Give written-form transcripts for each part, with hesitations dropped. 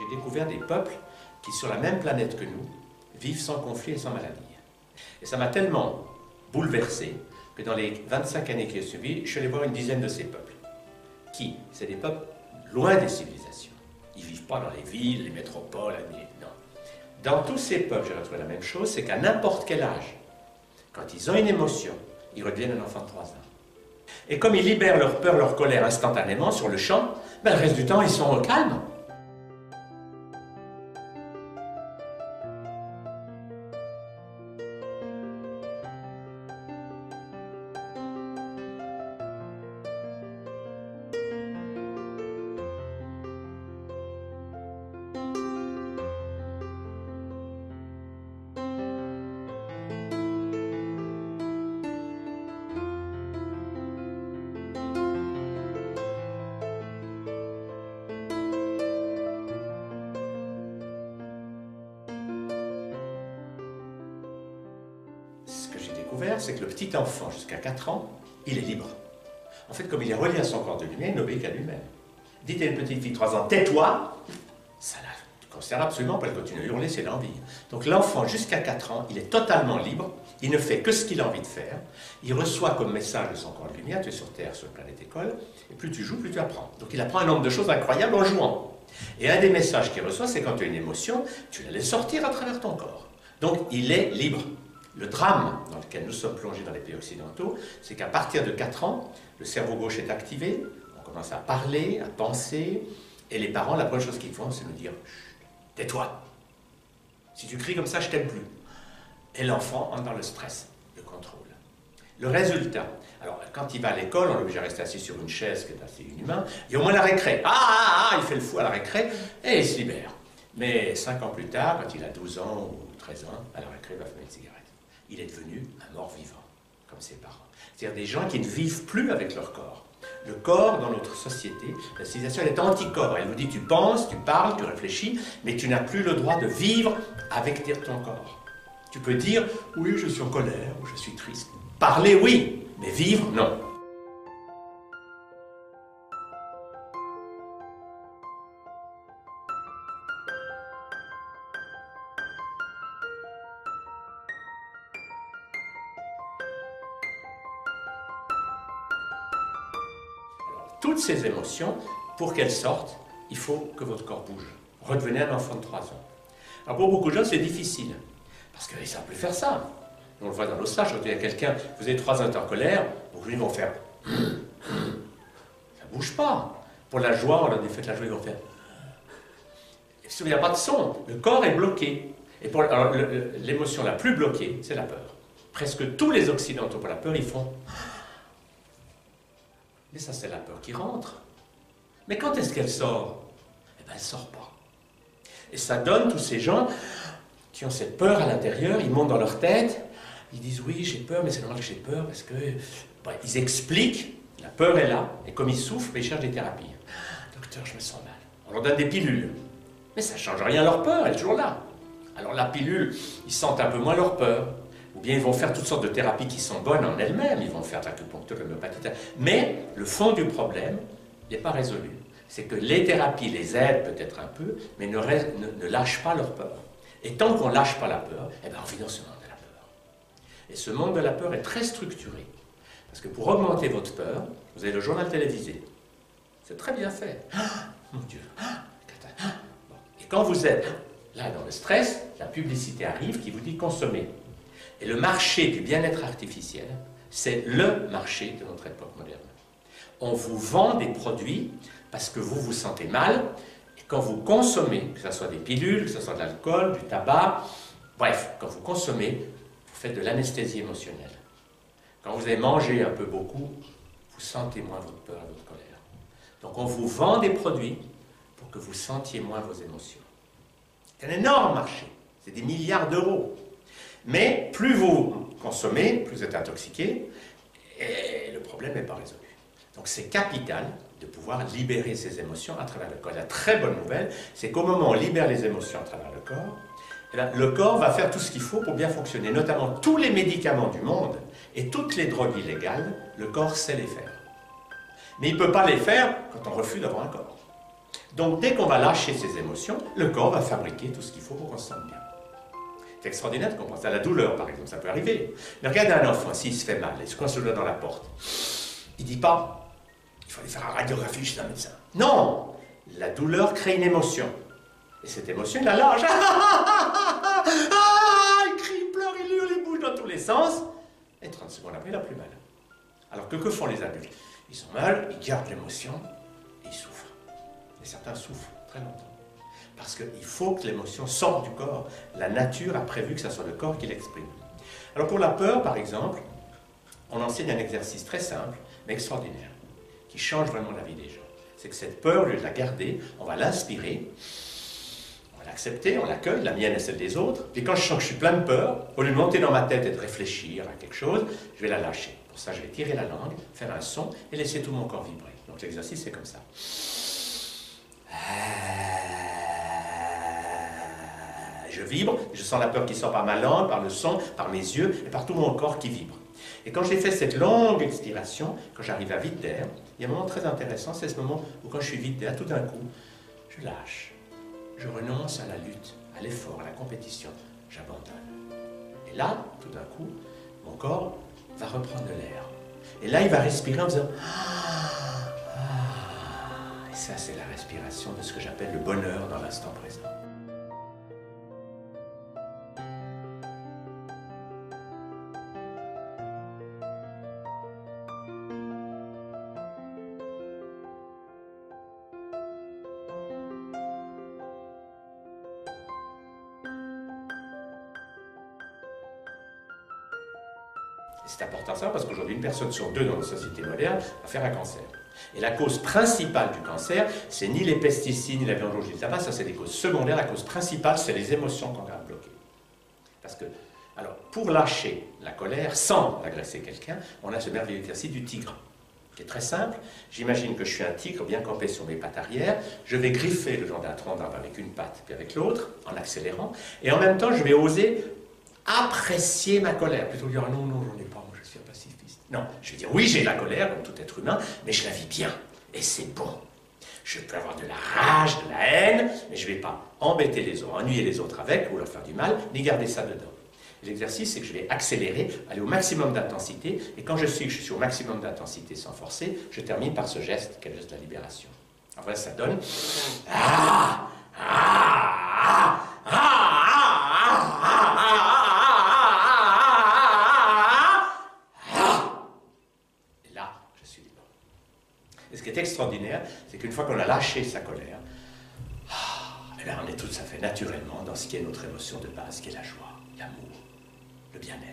j'ai découvert des peuples qui, sur la même planète que nous, vivent sans conflit et sans maladie. Et ça m'a tellement bouleversé que dans les 25 années qui ont suivi, je suis allé voir une dizaine de ces peuples. Qui? C'est des peuples loin des civilisations. Ils ne vivent pas dans les villes, les métropoles, non. Dans tous ces peuples, j'ai retrouvé la même chose, c'est qu'à n'importe quel âge, quand ils ont une émotion, ils redeviennent un enfant de 3 ans. Et comme ils libèrent leur peur, leur colère instantanément sur le champ, ben, le reste du temps, ils sont au calme. C'est que le petit enfant, jusqu'à 4 ans, il est libre. En fait, comme il est relié à son corps de lumière, il n'obéit qu'à lui-même. Dites à une petite fille de 3 ans, tais-toi, ça ne concerne absolument pas, elle continue à hurler, c'est l'envie. Donc l'enfant, jusqu'à 4 ans, il est totalement libre, il ne fait que ce qu'il a envie de faire, il reçoit comme message de son corps de lumière, tu es sur Terre, sur la planète école, et plus tu joues, plus tu apprends. Donc il apprend un nombre de choses incroyables en jouant. Et un des messages qu'il reçoit, c'est quand tu as une émotion, tu la laisses sortir à travers ton corps. Donc il est libre. Le drame dans lequel nous sommes plongés dans les pays occidentaux, c'est qu'à partir de 4 ans, le cerveau gauche est activé, on commence à parler, à penser, et les parents, la première chose qu'ils font, c'est nous dire « tais-toi, si tu cries comme ça, je t'aime plus ». Et l'enfant entre dans le stress, le contrôle. Le résultat, alors quand il va à l'école, on est obligé de rester assis sur une chaise qui est assez inhumain, et au moins la récré, il fait le fou à la récré, et il se libère. Mais 5 ans plus tard, quand il a 12 ans ou 13 ans, à la récré, il va fumer une cigarette. Il est devenu un mort-vivant, comme ses parents. C'est-à-dire des gens qui ne vivent plus avec leur corps. Le corps, dans notre société, la civilisation, elle est anti-corps. Elle vous dit, tu penses, tu parles, tu réfléchis, mais tu n'as plus le droit de vivre avec ton corps. Tu peux dire, oui, je suis en colère, ou je suis triste. Parler, oui, mais vivre, non. Toutes ces émotions, pour qu'elles sortent, il faut que votre corps bouge. Redevenez un enfant de 3 ans. Alors pour beaucoup de gens, c'est difficile, parce qu'ils ne savent plus faire ça. On le voit dans nos stages, quand il y a quelqu'un, vous avez 3 ans en colère, beaucoup de gens vont faire « ça ne bouge pas ». Pour la joie, on leur dit « faites la joie », ils vont faire « il n'y a pas de son, le corps est bloqué ». Et l'émotion la plus bloquée, c'est la peur. Presque tous les occidentaux pour la peur, ils font « mais ça, c'est la peur qui rentre. Mais quand est-ce qu'elle sort? Eh bien, elle ne sort pas. Et ça donne tous ces gens qui ont cette peur à l'intérieur, ils montent dans leur tête, ils disent oui, j'ai peur, mais c'est normal que j'ai peur parce que... ils expliquent, la peur est là, et comme ils souffrent, ils cherchent des thérapies. Docteur, je me sens mal. On leur donne des pilules. Mais ça ne change rien à leur peur, elle est toujours là. Alors la pilule, ils sentent un peu moins leur peur. Ou bien ils vont faire toutes sortes de thérapies qui sont bonnes en elles-mêmes, ils vont faire de l'acupuncture, de l'homéopathie, mais le fond du problème n'est pas résolu. C'est que les thérapies les aident peut-être un peu, mais ne lâchent pas leur peur. Et tant qu'on ne lâche pas la peur, eh bien on vit dans ce monde de la peur. Et ce monde de la peur est très structuré. Parce que pour augmenter votre peur, vous avez le journal télévisé. C'est très bien fait. Mon Dieu. Bon. Et quand vous êtes là dans le stress, la publicité arrive qui vous dit consommer. Et le marché du bien-être artificiel, c'est le marché de notre époque moderne. On vous vend des produits parce que vous vous sentez mal, et quand vous consommez, que ce soit des pilules, que ce soit de l'alcool, du tabac, bref, quand vous consommez, vous faites de l'anesthésie émotionnelle. Quand vous avez mangé un peu beaucoup, vous sentez moins votre peur et votre colère. Donc on vous vend des produits pour que vous sentiez moins vos émotions. C'est un énorme marché, c'est des milliards d'euros. Mais plus vous consommez, plus vous êtes intoxiqué, et le problème n'est pas résolu. Donc c'est capital de pouvoir libérer ses émotions à travers le corps. La très bonne nouvelle, c'est qu'au moment où on libère les émotions à travers le corps, eh bien, le corps va faire tout ce qu'il faut pour bien fonctionner, notamment tous les médicaments du monde et toutes les drogues illégales, le corps sait les faire. Mais il ne peut pas les faire quand on refuse d'avoir un corps. Donc dès qu'on va lâcher ses émotions, le corps va fabriquer tout ce qu'il faut pour qu'on se sente bien. C'est extraordinaire de comprendre ça. La douleur, par exemple, ça peut arriver. Mais regardez un enfant, s'il se fait mal, il se coince le doigt dans la porte. Il ne dit pas, il faut aller faire une radiographie chez un médecin. Non! La douleur crée une émotion. Et cette émotion, il la lâche. Il crie, il pleure, il hurle, il bouge dans tous les sens. Et 30 secondes après, il n'a plus mal. Alors que font les adultes? Ils sont mal, ils gardent l'émotion et ils souffrent. Et certains souffrent très longtemps. Parce qu'il faut que l'émotion sorte du corps. La nature a prévu que ce soit le corps qui l'exprime. Alors pour la peur, par exemple, on enseigne un exercice très simple, mais extraordinaire, qui change vraiment la vie des gens. C'est que cette peur, au lieu de la garder, on va l'inspirer, on va l'accepter, on l'accueille, la mienne et celle des autres. Puis quand je sens que je suis plein de peur, au lieu de monter dans ma tête et de réfléchir à quelque chose, je vais la lâcher. Pour ça, je vais tirer la langue, faire un son et laisser tout mon corps vibrer. Donc l'exercice, c'est comme ça. Je vibre, je sens la peur qui sort par ma langue, par le son, par mes yeux et par tout mon corps qui vibre. Et quand j'ai fait cette longue expiration, quand j'arrive à vide d'air, il y a un moment très intéressant, c'est ce moment où quand je suis vide d'air, tout d'un coup, je lâche. Je renonce à la lutte, à l'effort, à la compétition. J'abandonne. Et là, tout d'un coup, mon corps va reprendre de l'air. Et là, il va respirer en faisant et ça, c'est la respiration de ce que j'appelle le bonheur dans l'instant présent. C'est important ça parce qu'aujourd'hui, une personne sur deux dans la société moderne va faire un cancer. Et la cause principale du cancer, c'est ni les pesticides, ni la viande rouge, ni le tabac, ça c'est des causes secondaires. La cause principale, c'est les émotions qu'on a bloquées. Parce que, alors, pour lâcher la colère sans agresser quelqu'un, on a ce merveilleux exercice du tigre, qui est très simple. J'imagine que je suis un tigre bien campé sur mes pattes arrière. Je vais griffer le genre d'un tronc d'arbre avec une patte puis avec l'autre, en accélérant. Et en même temps, je vais oser apprécier ma colère. Plutôt que de dire non, non, j'en ai pas, moi je suis un pacifiste. Non, je vais dire oui, j'ai de la colère, comme tout être humain, mais je la vis bien. Et c'est bon. Je peux avoir de la rage, de la haine, mais je ne vais pas embêter les autres, ennuyer les autres avec, ou leur faire du mal, ni garder ça dedans. L'exercice, c'est que je vais accélérer, aller au maximum d'intensité, et quand je suis au maximum d'intensité sans forcer, je termine par ce geste, qui est le geste de la libération. En vrai, ça donne Et ce qui est extraordinaire, c'est qu'une fois qu'on a lâché sa colère, eh bien, on est tout à fait naturellement dans ce qui est notre émotion de base, qui est la joie, l'amour, le bien-être.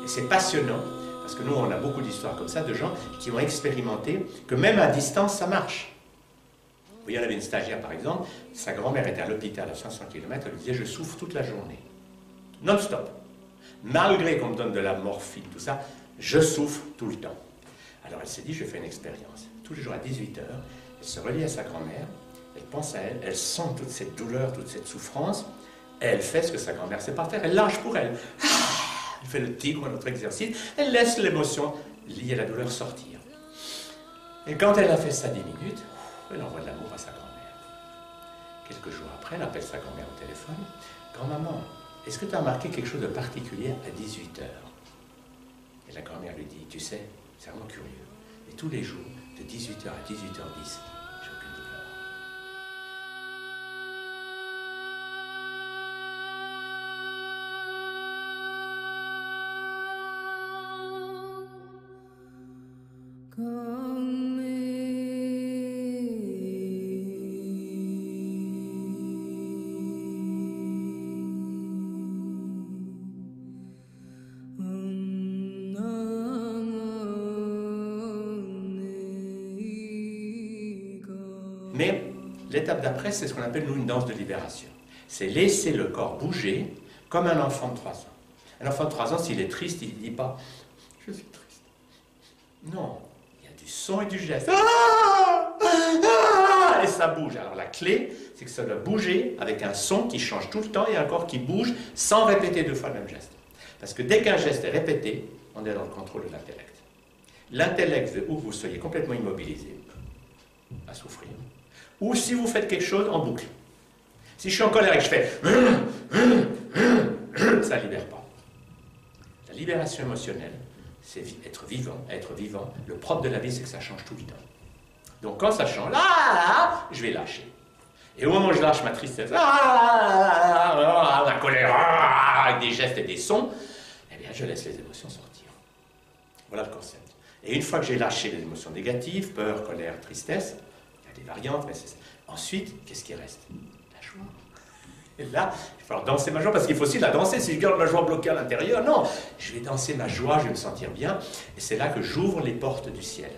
Et c'est passionnant, parce que nous, on a beaucoup d'histoires comme ça, de gens qui ont expérimenté que même à distance, ça marche. Vous voyez, on avait une stagiaire, par exemple, sa grand-mère était à l'hôpital à 500 km, elle lui disait « je souffre toute la journée, non-stop. Malgré qu'on me donne de la morphine, tout ça, je souffre tout le temps. » Alors elle s'est dit « je vais faire une expérience. » Tous les jours à 18 h, elle se relie à sa grand-mère, elle pense à elle, elle sent toute cette douleur, toute cette souffrance, et elle fait ce que sa grand-mère sait pas faire, elle lâche pour elle. Elle fait le tigre, notre exercice, elle laisse l'émotion liée à la douleur sortir. Et quand elle a fait ça 10 minutes, elle envoie de l'amour à sa grand-mère. Quelques jours après, elle appelle sa grand-mère au téléphone. « Grand-maman, est-ce que tu as remarqué quelque chose de particulier à 18 h ?» Et la grand-mère lui dit « Tu sais, c'est vraiment curieux. Et tous les jours, de 18 h à 18 h 10, j'ai aucune douleur. » Mais l'étape d'après, c'est ce qu'on appelle, nous, une danse de libération. C'est laisser le corps bouger comme un enfant de 3 ans. Un enfant de 3 ans, s'il est triste, il ne dit pas « je suis triste ». Non, il y a du son et du geste. Et ça bouge. Alors la clé, c'est que ça doit bouger avec un son qui change tout le temps et un corps qui bouge sans répéter 2 fois le même geste. Parce que dès qu'un geste est répété, on est dans le contrôle de l'intellect. L'intellect veut ou que vous soyez complètement immobilisé, à souffrir, ou si vous faites quelque chose en boucle. Si je suis en colère et que je fais ça ne libère pas. La libération émotionnelle, c'est être vivant. Être vivant, le propre de la vie, c'est que ça change tout le temps. Donc quand ça change, je vais lâcher. Et au moment où je lâche ma tristesse, la colère, avec des gestes et des sons, eh bien je laisse les émotions sortir. Voilà le concept. Et une fois que j'ai lâché les émotions négatives, peur, colère, tristesse, il y a des variantes, mais ensuite, qu'est-ce qui reste? La joie. Et là, il va falloir danser ma joie, parce qu'il faut aussi la danser. Si je garde la joie bloquée à l'intérieur, non, je vais danser ma joie, je vais me sentir bien. Et c'est là que j'ouvre les portes du ciel.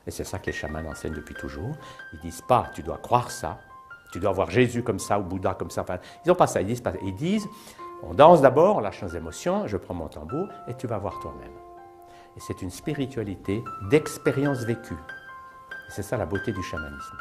Et c'est ça que les chamans enseignent depuis toujours. Ils ne disent pas, tu dois croire ça, tu dois voir Jésus comme ça, ou Bouddha comme ça. Enfin, ils n'ont pas ça, ils disent pas ça. Ils disent, on danse d'abord, on lâche nos émotions, je prends mon tambour, et tu vas voir toi-même. Et c'est une spiritualité d'expérience vécue. C'est ça la beauté du chamanisme.